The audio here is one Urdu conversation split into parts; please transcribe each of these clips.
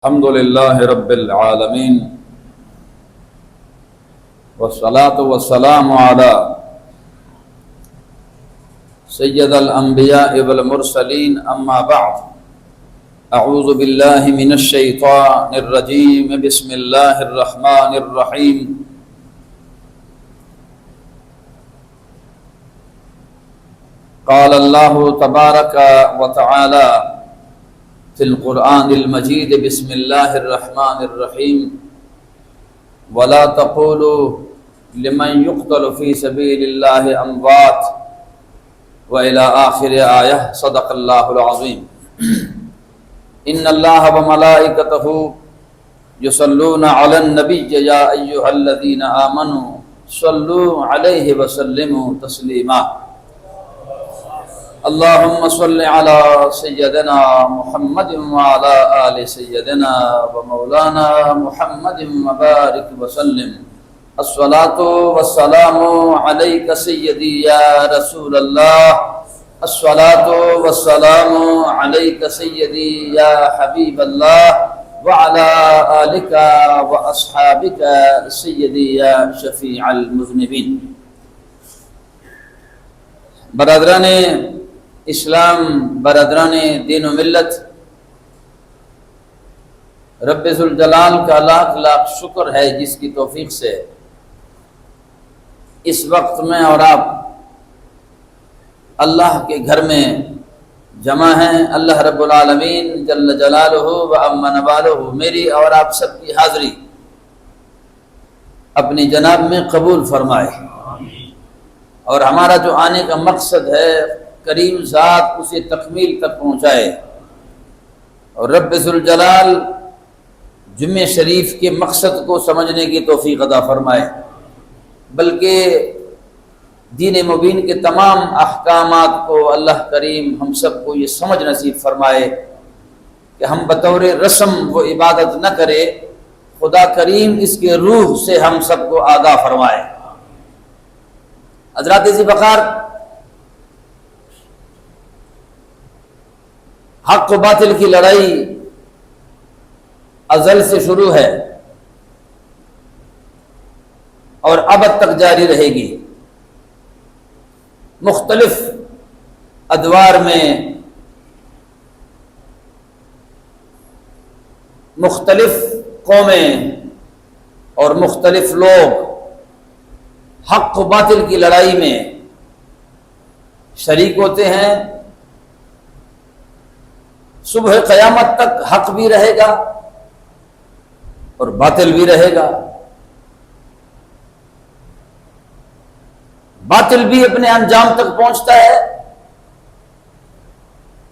الحمد للہ رب العالمین والصلاة والسلام علی سید الانبیاء والمرسلین اما بعد اعوذ باللہ من الشیطان الرجیم بسم اللہ الرحمن الرحیم قال اللہ تبارک وتعالی فی القرآن المجید بسم اللہ الرحمن الرحیم ولا تقولوا لمن يقتل في سبيل الله اموات وإلى آخر آیہ صدق اللہ العظیم ان اللہ وملائکتہ یصلون علی النبی یا ایہا الذین آمنوا صلوا علیہ وسلموا تسلیما اللہم صل علی سیدنا محمد وعلی آل سیدنا ومولانا محمد وبارک وسلم الصلاة والسلام علیک سیدی یا رسول اللہ الصلاة والسلام علیک سیدی یا حبیب اللہ وعلی آلک واصحابک سیدی یا شفیع المذنبین۔ برادران اسلام، برادران دین و ملت، رب ذوالجلال کا لاکھ لاکھ شکر ہے جس کی توفیق سے اس وقت میں اور آپ اللہ کے گھر میں جمع ہیں۔ اللہ رب العالمین جل جلالہ و عم نوالہ میری اور آپ سب کی حاضری اپنی جناب میں قبول فرمائے، اور ہمارا جو آنے کا مقصد ہے کریم ذات اسے تکمیل تک پہنچائے، اور رب ذوالجلال جمعہ شریف کے مقصد کو سمجھنے کی توفیق عطا فرمائے، بلکہ دین مبین کے تمام احکامات کو اللہ کریم ہم سب کو یہ سمجھ نصیب فرمائے کہ ہم بطور رسم وہ عبادت نہ کرے، خدا کریم اس کے روح سے ہم سب کو آگاہ فرمائے۔ حضرات ذی وقار، حق و باطل کی لڑائی ازل سے شروع ہے اور ابد تک جاری رہے گی۔ مختلف ادوار میں مختلف قومیں اور مختلف لوگ حق و باطل کی لڑائی میں شریک ہوتے ہیں۔ صبح قیامت تک حق بھی رہے گا اور باطل بھی رہے گا، باطل بھی اپنے انجام تک پہنچتا ہے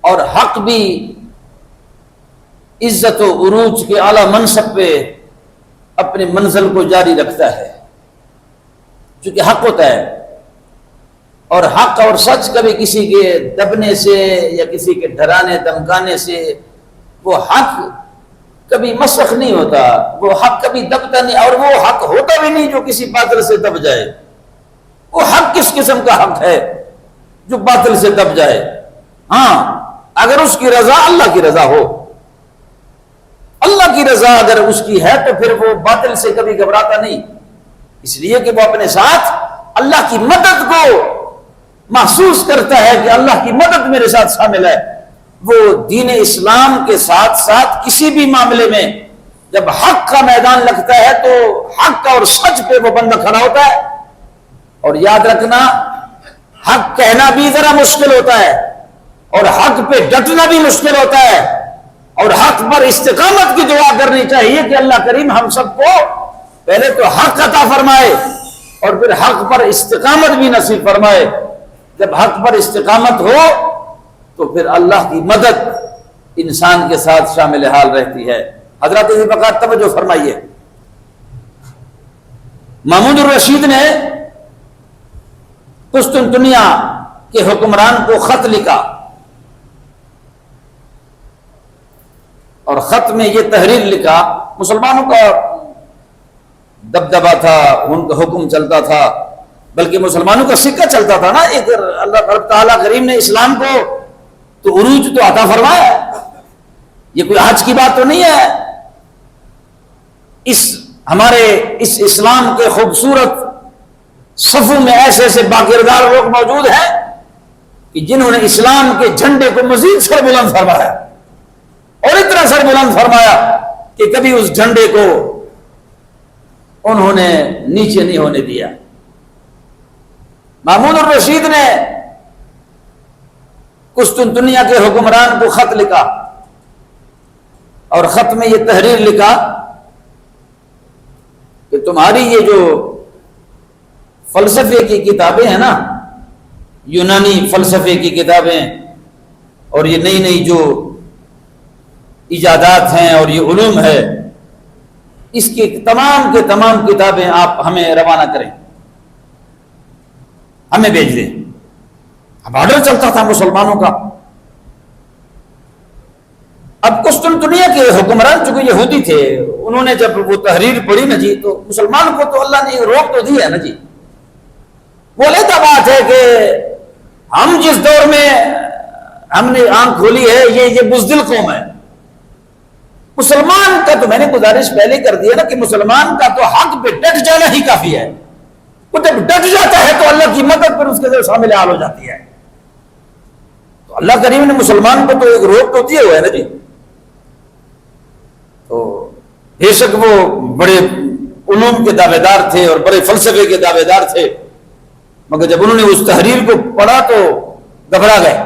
اور حق بھی عزت و عروج کے اعلیٰ منصب پہ اپنی منزل کو جاری رکھتا ہے، چونکہ حق ہوتا ہے، اور حق اور سچ کبھی کسی کے دبنے سے یا کسی کے ڈرانے دمکانے سے وہ حق کبھی مسخ نہیں ہوتا، وہ حق کبھی دبتا نہیں، اور وہ حق ہوتا بھی نہیں جو کسی باطل سے دب جائے۔ وہ حق کس قسم کا حق ہے جو باطل سے دب جائے؟ ہاں، اگر اس کی رضا اللہ کی رضا ہو، اللہ کی رضا اگر اس کی ہے تو پھر وہ باطل سے کبھی گھبراتا نہیں، اس لیے کہ وہ اپنے ساتھ اللہ کی مدد کو محسوس کرتا ہے کہ اللہ کی مدد میرے ساتھ شامل ہے۔ وہ دین اسلام کے ساتھ ساتھ کسی بھی معاملے میں جب حق کا میدان لگتا ہے تو حق اور سچ پہ وہ بندہ کھڑا ہوتا ہے، اور یاد رکھنا حق کہنا بھی ذرا مشکل ہوتا ہے اور حق پہ ڈٹنا بھی مشکل ہوتا ہے، اور حق پر استقامت کی دعا کرنی چاہیے کہ اللہ کریم ہم سب کو پہلے تو حق عطا فرمائے اور پھر حق پر استقامت بھی نصیب فرمائے۔ جب حق پر استقامت ہو تو پھر اللہ کی مدد انسان کے ساتھ شامل حال رہتی ہے۔ حضرات ذی وقار توجہ فرمائیے، محمود الرشید نے قسطنطنیہ کے حکمران کو خط لکھا، اور خط میں یہ تحریر لکھا، مسلمانوں کا دبدبا تھا، ان کا حکم چلتا تھا، بلکہ مسلمانوں کا سکہ چلتا تھا نا۔ ایک اللہ تعالیٰ کریم نے اسلام کو تو عروج تو عطا فرمایا، یہ کوئی آج کی بات تو نہیں ہے، ہمارے اس اسلام کے خوبصورت صفوں میں ایسے ایسے باکردار لوگ موجود ہیں کہ جنہوں نے اسلام کے جھنڈے کو مزید سر بلند فرمایا، اور اتنا سر بلند فرمایا کہ کبھی اس جھنڈے کو انہوں نے نیچے نہیں ہونے دیا۔ محمود الرشید نے قسطنطنیہ کے حکمران کو خط لکھا، اور خط میں یہ تحریر لکھا کہ تمہاری یہ جو فلسفے کی کتابیں ہیں نا، یونانی فلسفے کی کتابیں، اور یہ نئی نئی جو ایجادات ہیں اور یہ علوم ہے، اس کی تمام کے تمام کتابیں آپ ہمیں روانہ کریں، ہمیں بھیج دیں۔ اب آرڈر چلتا تھا مسلمانوں کا۔ اب قسطنطنیہ کے حکمران چونکہ یہودی تھے، انہوں نے جب وہ تحریر پڑھی نا جی، تو مسلمان کو تو اللہ نے روک تو دی ہے نا جی۔ وہ علیحدہ بات ہے کہ ہم جس دور میں ہم نے آنکھ کھولی ہے، یہ بزدل قوم ہے۔ مسلمان کا تو میں نے گزارش پہلے کر دیا نا کہ مسلمان کا تو حق پہ ڈٹ جانا ہی کافی ہے۔ وہ جب ڈٹ جاتا ہے تو اللہ کی مدد پر اس کے شامل حال ہو جاتی ہے۔ تو اللہ کریم نے مسلمان کو تو ایک روک تو دیے ہوئے ہے نا جی۔ تو بے شک وہ بڑے علوم کے دعوے دار تھے اور بڑے فلسفے کے دعوے دار تھے، مگر جب انہوں نے اس تحریر کو پڑھا تو گھبرا گئے،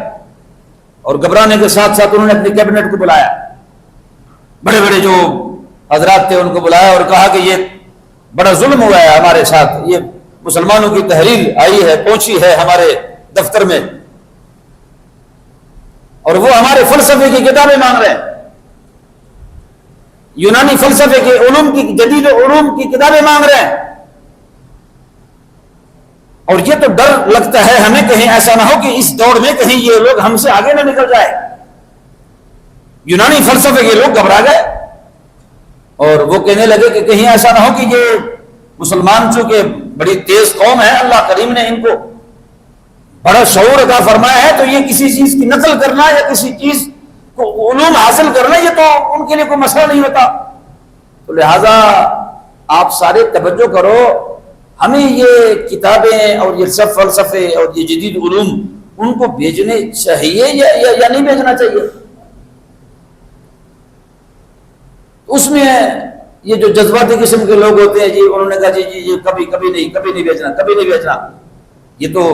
اور گھبرانے کے ساتھ ساتھ انہوں نے اپنی کیبنٹ کو بلایا، بڑے بڑے جو حضرات تھے ان کو بلایا اور کہا کہ یہ بڑا ظلم ہوا ہے ہمارے ساتھ، یہ مسلمانوں کی تحریر آئی ہے، پہنچی ہے ہمارے دفتر میں، اور وہ ہمارے فلسفے کی کتابیں مانگ رہے ہیں، یونانی فلسفے کے علوم کی جدید علوم کی کتابیں مانگ رہے ہیں، اور یہ تو ڈر لگتا ہے ہمیں کہیں ایسا نہ ہو کہ اس دوڑ میں کہیں یہ لوگ ہم سے آگے نہ نکل جائے۔ یونانی فلسفے کے لوگ گھبرا گئے اور وہ کہنے لگے کہ کہیں ایسا نہ ہو کہ یہ مسلمان چونکہ بڑی تیز قوم ہے، اللہ کریم نے ان کو بڑا شعور عطا فرمایا ہے، تو یہ کسی چیز کی نقل کرنا یا کسی چیز کو علوم حاصل کرنا یہ تو ان کے لیے کوئی مسئلہ نہیں ہوتا، تو لہذا آپ سارے توجہ کرو، ہمیں یہ کتابیں اور یہ سب فلسفے اور یہ جدید علوم ان کو بھیجنے چاہیے یا نہیں بھیجنا چاہیے۔ اس میں یہ جو جذباتی قسم کے لوگ ہوتے ہیں جی، انہوں نے کہا جی یہ کبھی نہیں بھیجنا، یہ تو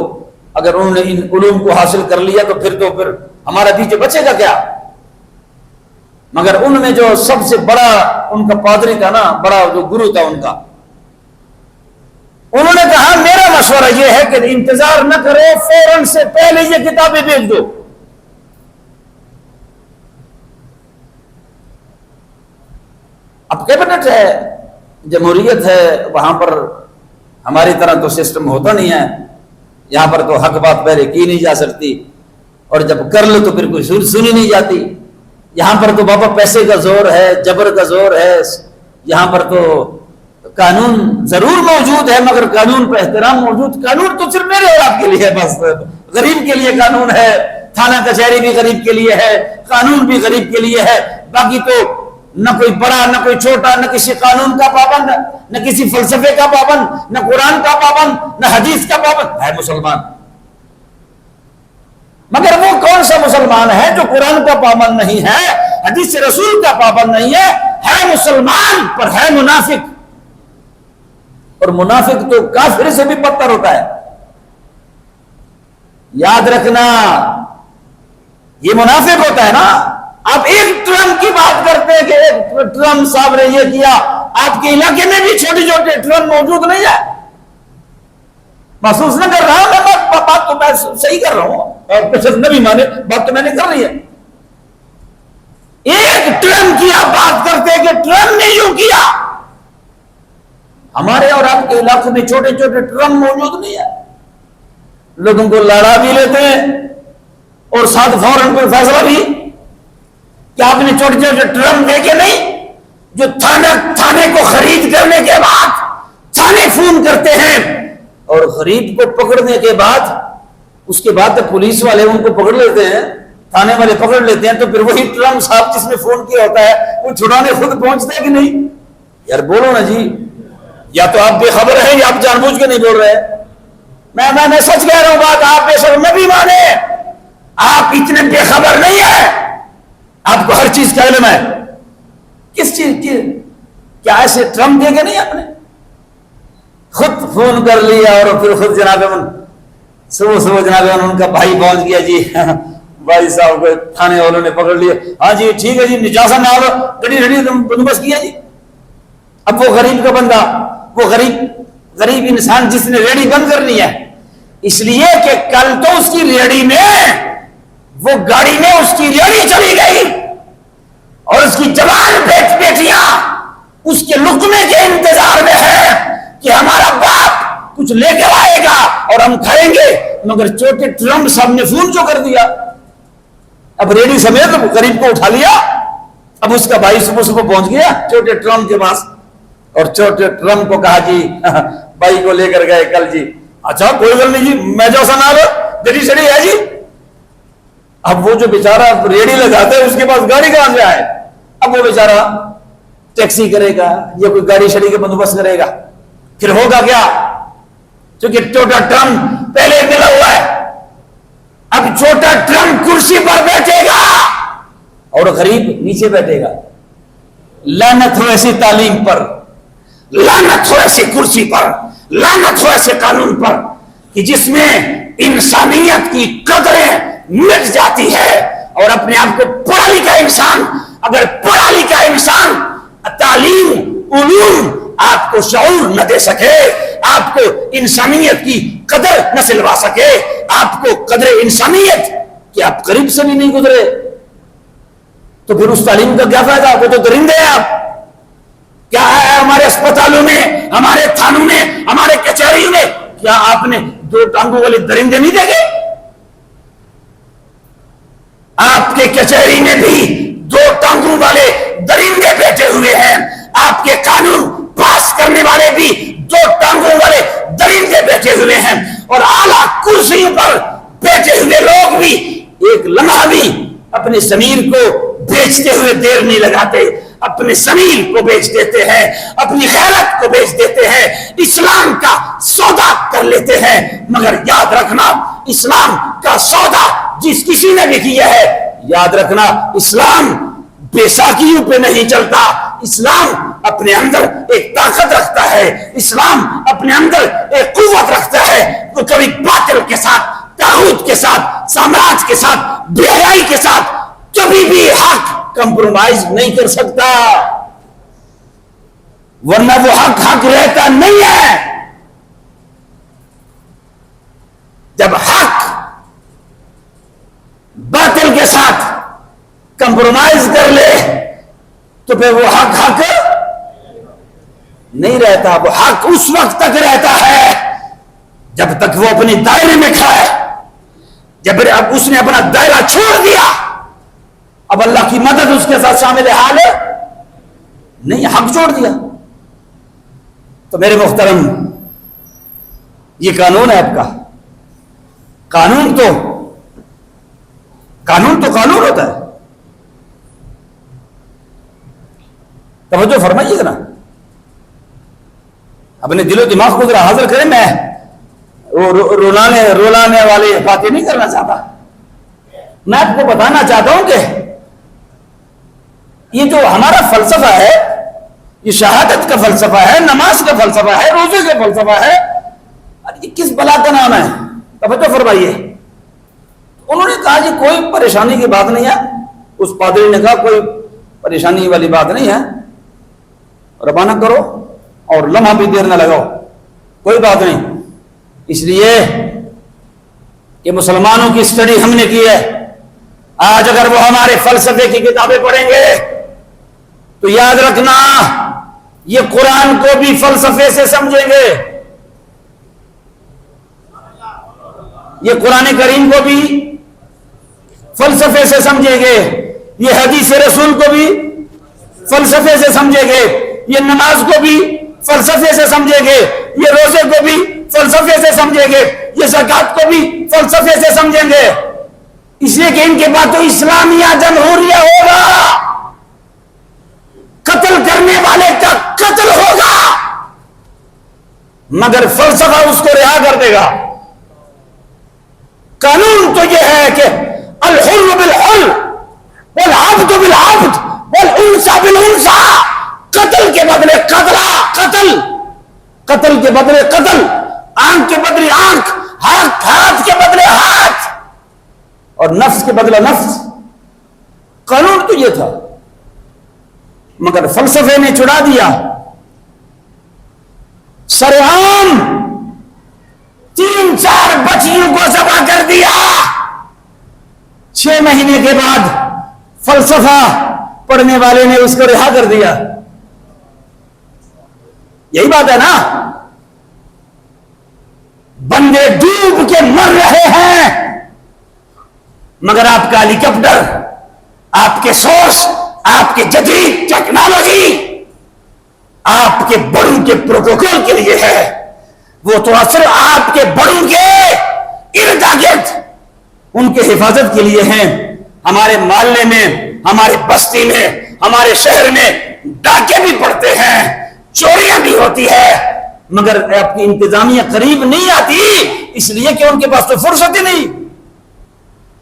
اگر انہوں نے ان علوم کو حاصل کر لیا تو پھر ہمارا پیچھے بچے گا کیا۔ مگر ان میں جو سب سے بڑا ان کا پادری تھا نا، بڑا جو گرو تھا ان کا، انہوں نے کہا میرا مشورہ یہ ہے کہ انتظار نہ کرو، فوراً سے پہلے یہ کتابیں بھیج دو۔ اب کیبنٹ ہے، جمہوریت ہے، وہاں پر ہماری طرح تو سسٹم ہوتا نہیں ہے، یہاں پر تو حق بات پہلے کی نہیں جا سکتی، اور جب کر لو تو پھر کوئی سنی نہیں جاتی۔ یہاں پر تو بابا پیسے کا زور ہے، جبر کا زور ہے، یہاں پر تو قانون ضرور موجود ہے مگر قانون پر احترام موجود۔ قانون تو صرف میرے اور آپ کے لیے ہے، بس غریب کے لیے قانون ہے، تھانہ کچہری بھی غریب کے لیے ہے، قانون بھی غریب کے لیے ہے، باقی تو نہ کوئی بڑا نہ کوئی چھوٹا، نہ کسی قانون کا پابند، نہ کسی فلسفے کا پابند، نہ قرآن کا پابند، نہ حدیث کا پابند ہے مسلمان۔ مگر وہ کون سا مسلمان ہے جو قرآن کا پابند نہیں ہے، حدیث رسول کا پابند نہیں ہے مسلمان پر ہے منافق، اور منافق تو کافر سے بھی بدتر ہوتا ہے۔ یاد رکھنا، یہ منافق ہوتا ہے نا۔ آپ ایک ٹرمپ کی بات کرتے ہیں کہ ایک ٹرمپ صاحب نے یہ کیا، آپ کے علاقے میں بھی چھوٹے چھوٹے ٹرمپ موجود نہیں ہے۔ محسوس نہ کر رہا ہوں میں، بات تو میں صحیح کر رہا ہوں، اور کچھ نبی مانے بات تو میں نے کر رہی ہے۔ ایک ٹرمپ کی آپ بات کرتے ہیں کہ ٹرمپ نے یوں کیا، ہمارے اور آپ کے علاقے میں چھوٹے چھوٹے ٹرمپ موجود نہیں ہے، لوگوں کو لڑا بھی لیتے ہیں اور ساتھ فوراً کوئی فیصلہ بھی۔ کیا آپ نے چھوٹے چھوٹے ٹرمپ دیکھے نہیں جو تھانے کو خرید کرنے کے بعد تھانے فون کرتے ہیں، اور خرید کو پکڑنے کے بعد اس کے بعد پولیس والے ان کو پکڑ لیتے ہیں، تھانے والے پکڑ لیتے ہیں، تو پھر وہی ٹرمپ صاحب جس نے فون کیا ہوتا ہے وہ چھڑانے خود پہنچتے ہیں کہ نہیں؟ یار بولو نا جی، یا تو آپ بے خبر ہیں یا آپ جان بوجھ کے نہیں بول رہے. میں سچ کہہ رہا ہوں بات، آپ بے شک نبی مانے، آپ اتنے بے خبر نہیں ہیں، آپ کو ہر چیز کا علم ہے. کس چیز کی؟ کیا ایسے ٹرمپ دے گے نہیں؟ آپ نے خود فون کر لیا اور پھر خود جناب صبح جناب ان کا بھائی پہنچ گیا جی، بھائی صاحب کو تھانے والوں نے پکڑ لیا. ہاں جی ٹھیک ہے جی، نجازہ نہ ہو، گڑی ریڈی بندوبست کیا جی. اب وہ غریب کا بندہ، وہ غریب انسان جس نے ریڈی بند کرنی ہے، اس لیے کہ کل تو اس کی ریڈی میں، وہ گاڑی میں اس کی ریڈی چلی گئی اور اس کی جوان بیٹیاں اس کے لقمے کے انتظار میں ہے کہ ہمارا باپ کچھ لے کر آئے گا اور ہم کھائیں گے. مگر چھوٹے ٹرمپ صاحب نے فون جو کر دیا، اب ریڈی سمیت غریب کو اٹھا لیا. اب اس کا بھائی صبح پہنچ گیا چھوٹے ٹرمپ کے پاس اور چھوٹے ٹرمپ کو کہا جی بھائی کو لے کر گئے کل جی. اچھا کوئی گل نہیں جی، میں جیسا نہ لو، گڈی شڑی ہے جی. اب وہ جو بیچارہ ریڈی لگاتا ہے اس کے پاس گاڑی کہاں سے آئے؟ اب وہ بیچارہ ٹیکسی کرے گا یا کوئی گاڑی شڑی کا بندوبست کرے گا. پھر ہوگا کیا؟ کیونکہ چھوٹا ٹرمپ پہلے ملا ہوا ہے. اب چھوٹا ٹرمپ کرسی پر بیٹھے گا اور غریب نیچے بیٹھے گا. لعنت ہو ایسی تعلیم پر، لعنت ہو ایسی کرسی پر، لعنت ہو ایسے قانون پر کہ جس میں انسانیت کی قدریں مٹ جاتی ہے. اور اپنے آپ کو پڑھا لکھا انسان، اگر پڑھا لکھا انسان تعلیم علوم آپ کو شعور نہ دے سکے، آپ کو انسانیت کی قدر نہ سلوا سکے، آپ کو قدر انسانیت کہ آپ قریب سے بھی نہیں گزرے، تو پھر اس تعلیم کا کیا فائدہ؟ وہ تو درندے ہیں. آپ کیا ہے ہمارے اسپتالوں میں، ہمارے تھانوں میں، ہمارے کچہریوں میں کیا آپ نے 2 ٹانگوں والے درندے نہیں دیکھے؟ آپ کے کچہری میں بھی 2 ٹانگوں والے درندے بیٹھے ہوئے ہیں. آپ کے قانون پاس کرنے والے بھی 2 ٹانگوں والے درندے بیٹھے ہوئے ہیں. اور اعلیٰ کرسیوں پر بیٹھے ہوئے لوگ بھی ایک لمحہ بھی اپنے ضمیر کو بیچتے ہوئے دیر نہیں لگاتے، اپنے ضمیر کو بیچ دیتے ہیں، اپنی غیرت کو بیچ دیتے ہیں، اسلام کا سودا کر لیتے ہیں. مگر یاد رکھنا، اسلام کا سودا جس کسی نے بھی کیا ہے، یاد رکھنا اسلام بیساکھیوں پہ نہیں چلتا. اسلام اپنے اندر ایک طاقت رکھتا ہے، اسلام اپنے اندر ایک قوت رکھتا ہے. وہ کبھی باطل کے ساتھ، طاغوت کے ساتھ، سامراج کے ساتھ، بے حیائی کے ساتھ کبھی بھی حق کمپرومائز نہیں کر سکتا، ورنہ وہ حق رہتا نہیں ہے. جب حق باطل کے ساتھ کمپرومائز کر لے تو پھر وہ حق نہیں رہتا. وہ حق اس وقت تک رہتا ہے جب تک وہ اپنی دائرے میں کھڑا ہے. جب اب اس نے اپنا دائرہ چھوڑ دیا، اب اللہ کی مدد اس کے ساتھ شامل حال ہے نہیں، حق چھوڑ دیا. تو میرے محترم، یہ قانون ہے آپ کا. قانون تو قانون ہوتا ہے. توجہ فرمائیے گا نا، اپنے دل و دماغ کو ذرا حاضر کریں. میں رولانے والی باتیں نہیں کرنا چاہتا. میں آپ کو بتانا چاہتا ہوں کہ یہ جو ہمارا فلسفہ ہے، یہ شہادت کا فلسفہ ہے، نماز کا فلسفہ ہے، روزے کا فلسفہ ہے، یہ کس بلا کا نام ہے؟ توجہ فرمائیے. انہوں نے کہا جی کوئی پریشانی کی بات نہیں ہے. اس پادری نے کہا کوئی پریشانی والی بات نہیں ہے، روانہ کرو اور لمحہ بھی دیر نہ لگاؤ، کوئی بات نہیں. اس لیے کہ مسلمانوں کی اسٹڈی ہم نے کی ہے. آج اگر وہ ہمارے فلسفے کی کتابیں پڑھیں گے تو یاد رکھنا یہ قرآن کو بھی فلسفے سے سمجھیں گے، یہ قرآن کریم کو بھی فلسفے سے سمجھیں گے، یہ حدیث رسول کو بھی فلسفے سے سمجھیں گے، یہ نماز کو بھی فلسفے سے سمجھیں گے، یہ روزے کو بھی فلسفے سے سمجھیں گے، یہ زکات کو بھی فلسفے سے سمجھیں گے. اس لیے کہ ان کے بعد تو اسلامیہ جمہوریہ ہوگا. قتل کرنے والے کا قتل ہوگا، مگر فلسفہ اس کو رہا کر دے گا۔ قانون تو یہ ہے کہ الحر بالحر والعبد بالعبد والانثى بالانثى، قتل کے بدلے قتل، قتل کے بدلے قتل، آنکھ کے بدلے آنکھ، ہاتھ کے بدلے ہاتھ، اور نفس کے بدلے نفس۔ قانون تو یہ تھا، مگر فلسفے نے چھڑا دیا۔ سرعام 3-4 بچیوں کو ذبح کر دیا۔ 6 مہینے کے بعد فلسفہ پڑھنے والے نے اس کو رہا کر دیا۔ یہی بات ہے نا، بندے ڈوب کے مر رہے ہیں، مگر آپ کا ہیلی کاپٹر، آپ کے سورس، آپ کے جدید ٹیکنالوجی آپ کے بڑوں کے پروٹوکول کے لیے ہے، وہ تو اصل آپ کے بڑوں کے ارد گرد ان کے حفاظت کے لیے ہیں۔ ہمارے محلے میں، ہمارے بستی میں، ہمارے شہر میں ڈاکے بھی پڑتے ہیں، چوریاں بھی ہوتی ہے، مگر آپ کی انتظامیہ قریب نہیں آتی، اس لیے کہ ان کے پاس تو فرصت ہی نہیں۔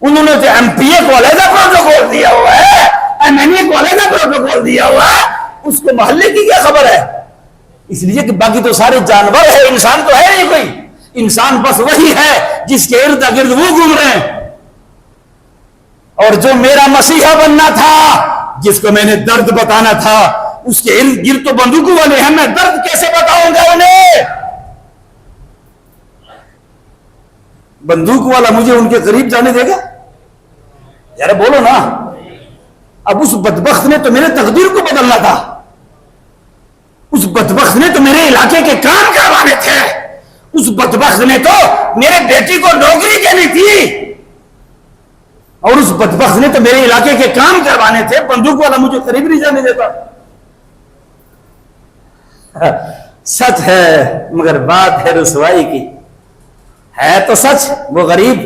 انہوں نے تو ایم پی اے کو علیحدہ پروٹوکول دیا ہوا ہے، ایم این اے کو علیحدہ پروٹوکول دیا ہوا ہے، اس کو محلے کی کیا خبر ہے؟ اس لیے کہ باقی تو سارے جانور ہے، انسان تو ہے نہیں کوئی۔ انسان بس وہی ہے جس کے ارد گرد وہ گھوم رہے ہیں۔ اور جو میرا مسیحا بننا تھا، جس کو میں نے درد بتانا تھا، اس کے ارد گرد تو بندوقوں والے ہیں، میں درد کیسے بتاؤں گا انہیں؟ بندوق والا مجھے ان کے قریب جانے دے گا؟ یار بولو نا۔ اب اس بدبخت نے تو میرے تقدیر کو بدلنا تھا، اس بدبخت نے تو میرے علاقے کے کام کروانے تھے، اس بدبخت نے تو میرے بیٹی کو نوکری دینی تھی، اور اس بدبخت نے تو میرے علاقے کے کام کروانے تھے، بندوق والا مجھے قریب نہیں جانے دیتا۔ سچ ہے، مگر بات ہے رسوائی کی۔ ہے تو سچ، وہ غریب،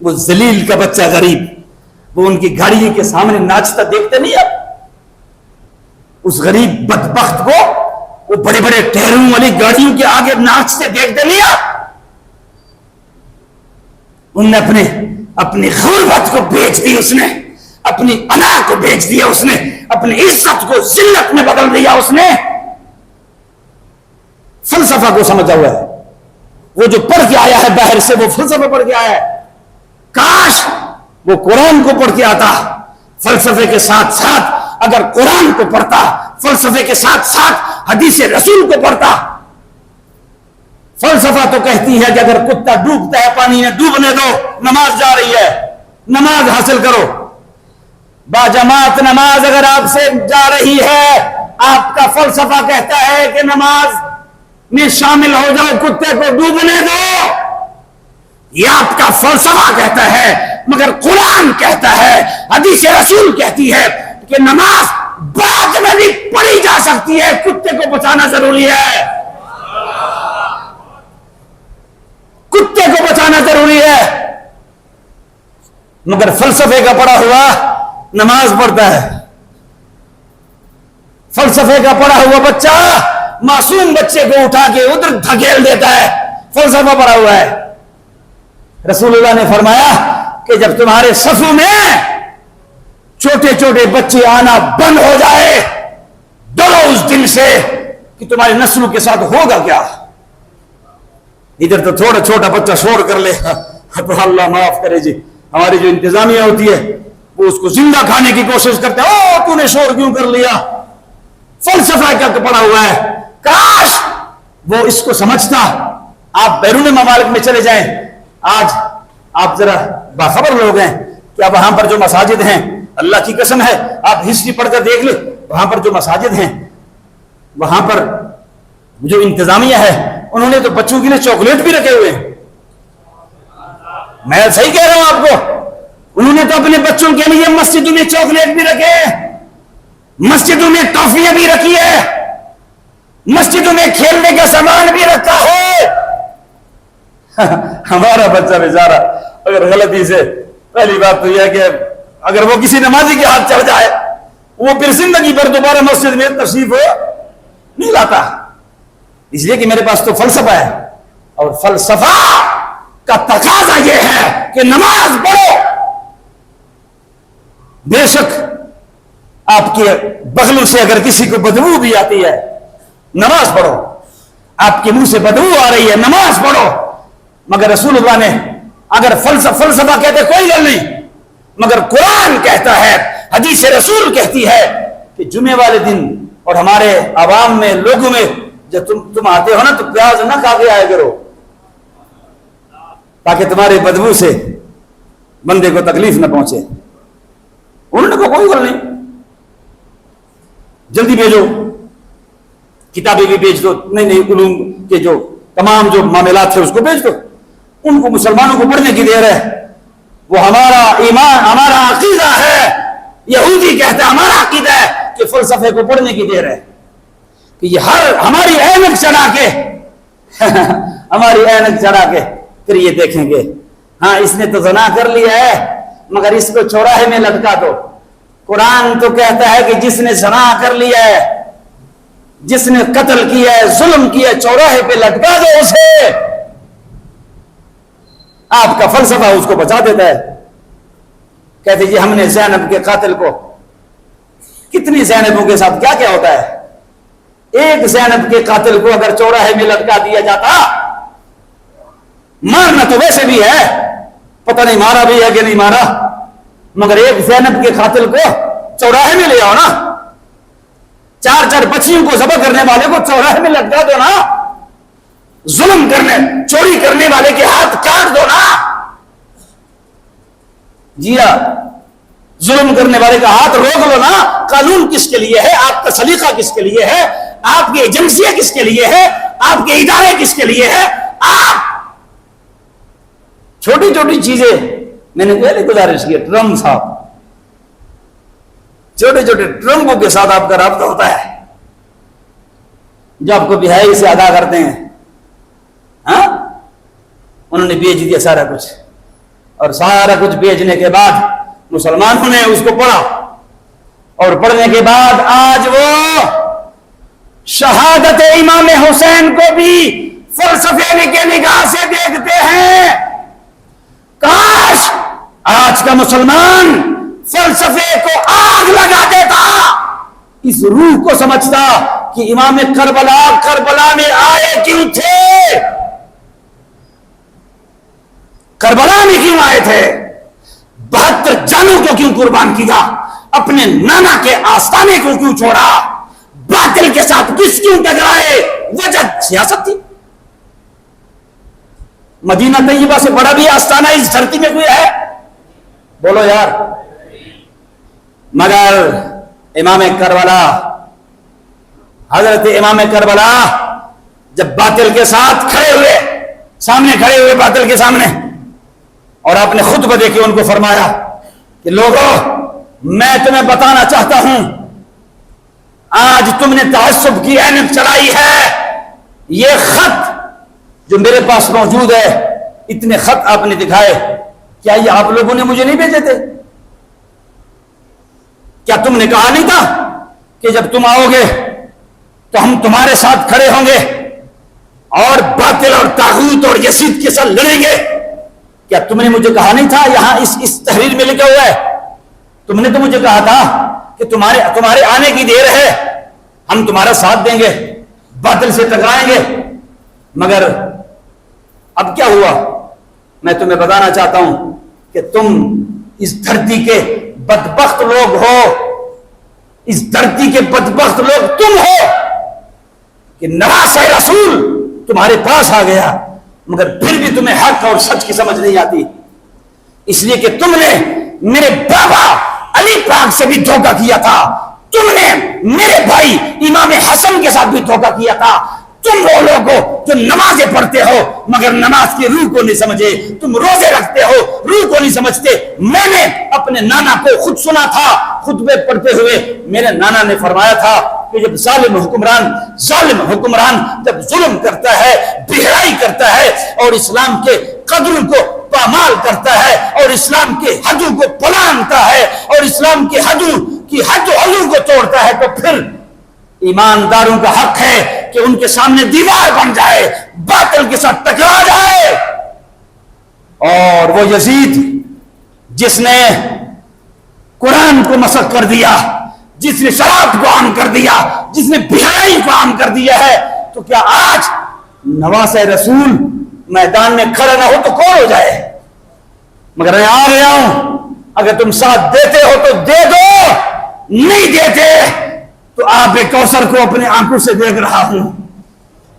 وہ ذلیل کا بچہ غریب، وہ ان کی گاڑی کے سامنے ناچتا دیکھتے نہیں آپ؟ اس غریب بدبخت کو وہ بڑے بڑے ٹیروں والی گاڑیوں کے آگے ناچتے دیکھتے نہیں آپ؟ ان نے اپنی غربت کو بیچ دی، اس نے اپنی انا کو بیچ دیا، اس نے اپنی عزت کو ذلت میں بدل دیا، اس نے فلسفہ کو سمجھا ہوا ہے۔ وہ جو پڑھ کے آیا ہے باہر سے، وہ فلسفہ پڑھ کے آیا ہے۔ کاش وہ قرآن کو پڑھ کے آتا، فلسفے کے ساتھ ساتھ اگر قرآن کو پڑھتا، فلسفے کے ساتھ ساتھ حدیث رسول کو پڑھتا۔ فلسفہ تو کہتی ہے کہ اگر کتا ڈوبتا ہے پانی میں ڈوبنے دو، نماز جا رہی ہے، نماز حاصل کرو۔ باجماعت نماز اگر آپ سے جا رہی ہے، آپ کا فلسفہ کہتا ہے کہ نماز میں شامل ہو جاؤ، کتے کو ڈوبنے دو، یہ آپ کا فلسفہ کہتا ہے، مگر قرآن کہتا ہے، حدیث رسول کہتی ہے کہ نماز بعد میں بھی پڑھی جا سکتی ہے، کتے کو بچانا ضروری ہے، کتے کو بچانا ضروری ہے۔ مگر فلسفے کا پڑھا ہوا نماز پڑھتا ہے، فلسفے کا پڑھا ہوا بچہ معصوم بچے کو اٹھا کے ادھر دھکیل دیتا ہے، فلسفہ پڑھا ہوا ہے۔ رسول اللہ نے فرمایا کہ جب تمہارے صفوں میں چھوٹے چھوٹے بچے آنا بند ہو جائے، ڈرو اس دن سے کہ تمہاری نسلوں کے ساتھ ہوگا کیا۔ ادھر تو تھوڑا چھوٹا بچہ شور کر لے تو اللہ معاف کرے جی، ہماری جو انتظامیہ ہوتی ہے وہ اس کو زندہ کھانے کی کوشش کرتے ہیں، او تو نے شور کیوں کر لیا؟ فلسفہ کا پڑا ہوا ہے۔ کاش وہ اس کو سمجھتا۔ آپ بیرون ممالک میں چلے جائیں، آج آپ ذرا باخبر لوگ ہیں کہ وہاں پر جو مساجد ہیں، اللہ کی قسم ہے آپ ہسٹری پڑھ کر دیکھ لیں، وہاں پر جو مساجد ہیں، وہاں پر جو انتظامیہ ہے، انہوں نے تو بچوں کے لیے چاکلیٹ بھی رکھے ہوئے ہیں۔ میں صحیح کہہ رہا ہوں آپ کو، انہوں نے تو اپنے بچوں کے لیے مسجدوں میں چاکلیٹ بھی رکھے ہیں، مسجدوں میں ٹافیاں بھی رکھی ہے، مسجدوں میں کھیلنے کا سامان بھی رکھا ہے۔ ہمارا بچہ بیچارہ اگر غلطی سے، پہلی بات تو یہ ہے کہ اگر وہ کسی نمازی کے ہاتھ چڑھ جائے، وہ پھر زندگی بھر دوبارہ مسجد میں تشریف ہو نہیں لاتا، اس لیے کہ میرے پاس تو فلسفہ ہے، اور فلسفہ کا تقاضا یہ ہے کہ نماز پڑھو۔ بے شک آپ کے بغلوں سے اگر کسی کو بدبو بھی آتی ہے، نماز پڑھو۔ آپ کے منہ سے بدبو آ رہی ہے، نماز پڑھو۔ مگر رسول اللہ نے اگر فلسفہ کہتے کوئی گل نہیں، مگر قرآن کہتا ہے، حدیث رسول کہتی ہے کہ جمعے والے دن اور ہمارے عوام میں، لوگوں میں جب تم آتے ہو نا تو پیاز نہ کھا کے آئے کرو، تاکہ تمہارے بدبو سے بندے کو تکلیف نہ پہنچے۔ انہوں نے کہا کوئی گل نہیں، جلدی بھیجو، کتابیں بھی بھیج دو، نئی نئی علوم کے جو تمام جو معاملات تھے اس کو بھیج دو۔ ان کو مسلمانوں کو پڑھنے کی دیر ہے، وہ ہمارا ایمان، ہمارا عقیدہ ہے۔ یہودی کہتا ہے ہمارا عقیدہ ہے کہ فلسفے کو پڑھنے کی دیر ہے، کہ یہ ہماری اینک چڑھا کے ہماری اینک چڑھا کے پھر یہ دیکھیں گے ہاں اس نے تو زنا کر لیا ہے مگر اس کو چوراہے میں لٹکا دو۔ قرآن تو کہتا ہے کہ جس نے زنا کر لیا ہے، جس نے قتل کیا ہے، ظلم کیا ہے، چوراہے پہ لٹکا دو اسے۔ آپ کا فلسفہ اس کو بچا دیتا ہے۔ کہتے جی ہم نے زینب کے قاتل کو، کتنی زینبوں کے ساتھ کیا کیا ہوتا ہے، ایک زینب کے قاتل کو اگر چوراہے میں لٹکا دیا جاتا، مارنا تو ویسے بھی ہے، پتہ نہیں مارا بھی ہے کہ نہیں مارا، مگر ایک زینب کے قاتل کو چوراہے میں لے آؤ نا، چار چار بچیوں کو ذبح کرنے والے کو چوراہے میں لٹکا دو نا، ظلم کرنے، چوری کرنے والے کے ہاتھ کاٹ دو نا۔ جی ہاں، ظلم کرنے والے کا ہاتھ روک لو نا۔ قانون کس کے لیے ہے؟ آپ کا سلیقہ کس کے لیے ہے؟ آپ کی ایجنسیاں کس کے لیے ہے؟ آپ کے ادارے کس کے لیے ہے؟ آپ چھوٹی چھوٹی چیزیں، میں نے پہلے گزارش کی، ٹرمپ صاحب، چھوٹے چھوٹے ٹرمپوں کے ساتھ آپ کا رابطہ ہوتا ہے جو آپ کو بہائی سے ادا کرتے ہیں۔ ہاں، انہوں نے بیچ دیا سارا کچھ، اور سارا کچھ بیچنے کے بعد مسلمانوں نے اس کو پڑھا، اور پڑھنے کے بعد آج وہ شہادت امام حسین کو بھی فلسفے کے نگاہ سے دیکھتے ہیں۔ کاش آج کا مسلمان فلسفے کو آگ لگا دیتا، اس روح کو سمجھتا کہ امام کربلا میں آئے کیوں تھے، کربلا میں کیوں آئے تھے، 72 جانوں کو کیوں قربان کیا، اپنے نانا کے آستانے کو کیوں چھوڑا، باطل کے ساتھ کس کیوں ٹکرائے، وجہ سیاست تھی۔ مدینہ طیبہ سے بڑا بھی آستانہ اس دھرتی میں کوئی ہے؟ بولو یار۔ مگر امام کربلا، حضرت امام کربلا جب باطل کے ساتھ کھڑے ہوئے، سامنے کھڑے ہوئے باطل کے سامنے، اور آپ نے خطبہ دے کے ان کو فرمایا کہ لوگوں، میں تمہیں بتانا چاہتا ہوں، آج تم نے تعصب کی اینک چڑھائی ہے، یہ خط جو میرے پاس موجود ہے، اتنے خط آپ نے دکھائے، کیا یہ آپ لوگوں نے مجھے نہیں بھیجے تھے؟ کیا تم نے کہا نہیں تھا کہ جب تم آؤ گے تو ہم تمہارے ساتھ کھڑے ہوں گے اور باطل اور طاغوت اور یزید کے ساتھ لڑیں گے؟ کیا تم نے مجھے کہا نہیں تھا؟ یہاں اس تحریر میں لکھا ہوا ہے، تم نے تو مجھے کہا تھا کہ تمہارے آنے کی دیر ہے، ہم تمہارا ساتھ دیں گے، باطل سے ٹکرائیں گے۔ مگر اب کیا ہوا؟ میں تمہیں بتانا چاہتا ہوں کہ تم اس دھرتی کے بدبخت لوگ ہو، اس دھرتی کے بدبخت لوگ تم ہو کہ نواسہ رسول تمہارے پاس آ گیا، مگر پھر بھی تمہیں حق اور سچ کی سمجھ نہیں آتی، اس لیے کہ تم نے میرے بابا علی پاک سے بھی دھوکہ کیا تھا، تم نے میرے بھائی امام حسن کے ساتھ بھی دھوکہ کیا تھا، تم وہ لوگ ہو جو نمازیں پڑھتے ہو مگر نماز کی روح کو نہیں سمجھے، تم روزے رکھتے ہو روح کو نہیں سمجھتے۔ میں نے اپنے نانا کو خود سنا تھا خطبے پڑھتے ہوئے، میرے نانا نے فرمایا تھا کہ جب ظالم حکمران جب ظلم کرتا ہے، بہرائی کرتا ہے، اور اسلام کے قدروں کو پامال کرتا ہے، اور اسلام کے حدوں کو پلانتا ہے، اور اسلام کی حدوں کو توڑتا ہے، تو پھر ایمانداروں کا حق ہے کہ ان کے سامنے دیوار بن جائے، باطل کے ساتھ ٹکرا جائے۔ اور وہ یزید جس نے قرآن کو مسخ کر دیا، جس نے شراب کو عام کر دیا، جس نے بہائی کو عام کر دیا ہے، تو کیا آج نواسۂ رسول میدان میں کھڑا نہ ہو تو کون ہو جائے؟ مگر میں آ گیا ہوں، اگر تم ساتھ دیتے ہو تو دے دو، نہیں دیتے تو آب کوثر کو اپنے آنکھوں سے دیکھ رہا ہوں۔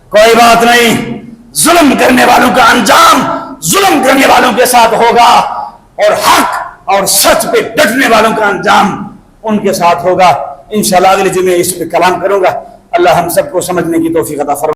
کوئی بات نہیں، ظلم کرنے والوں کا انجام ظلم کرنے والوں کے ساتھ ہوگا، اور حق اور سچ پہ ڈٹنے والوں کا انجام ان کے ساتھ ہوگا۔ انشاءاللہ اگلے جمعے اس پہ کلام کروں گا۔ اللہ ہم سب کو سمجھنے کی توفیق عطا فرمائے۔